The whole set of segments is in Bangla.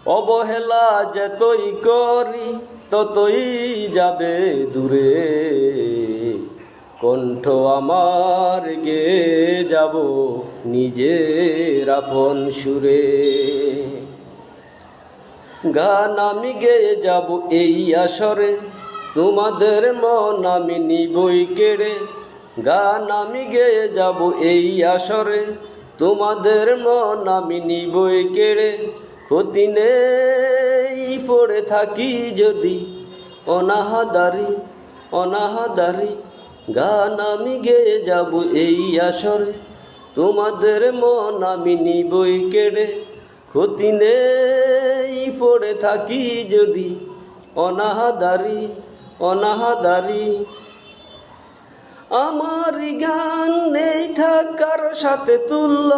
অবহেলা যতই করি ততই যাবে দূরে, কণ্ঠ আমার গেয়ে যাব নিজের আপন সুরে। গান আমি গেয়ে যাব এই আসরে, তোমাদের মন আমি নিবই কেড়ে। গান আমি গেয়ে যাব এই আসরে, তোমাদের মন আমি নিবই কেড়ে। ক্ষতি নেই পড়ে থাকি যদি অনাহাদারি অনাহাদারি। গান আমি গেয়ে যাব এই আসরে, তোমাদের মন আমি নিবই কেড়ে। ক্ষতি নেই পড়ে থাকি যদি অনাহাদারি অনাহাদারি। আমার গান নেই থাকার সাথে তুল্য,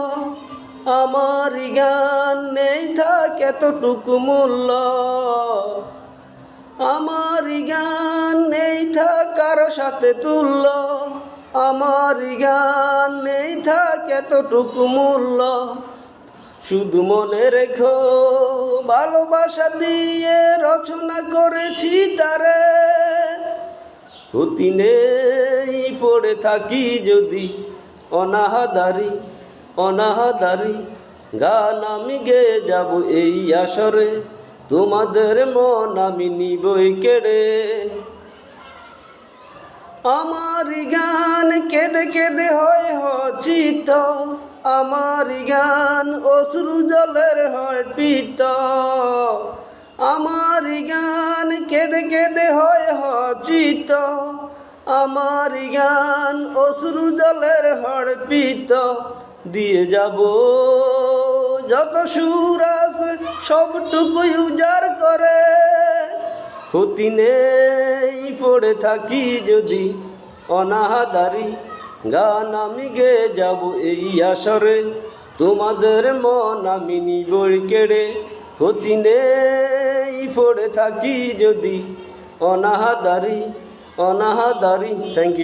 আমার গান নেই থাক এতটুকু মূল্য। আমার গান নেই থাকার সাথে তুল্য, আমার গান নেই থাক এতটুকু মূল্য। শুধু মনে রেখো ভালোবাসা দিয়ে রচনা করেছি তারে। ক্ষতি নেই পড়ে থাকি যদি অনাহাদারি অনাহাদারি। গান আমি গেয়ে যাব এই আসরে, তোমাদের মন আমি নিবই কেড়ে। আমার গান কেঁদে কেঁদে হয় চিত, আমার গান অশ্রু জলের হয় পিত। আমার গান কেঁদে কেঁদে হয় চিত, আমার গান অশ্রু জলের হয় পিত। দিয়ে যাব যত সুর আছে সবটুকুই উজাড় করে। ক্ষতি নেই পড়ে থাকি যদি অনাহাদারি। গান আমি গেয়ে যাব এই আসরে, তোমাদের মন আমি নিবই কেড়ে। ক্ষতি নেই পড়ে থাকি যদি অনাহাদারি অনাহাদারি। Thank you.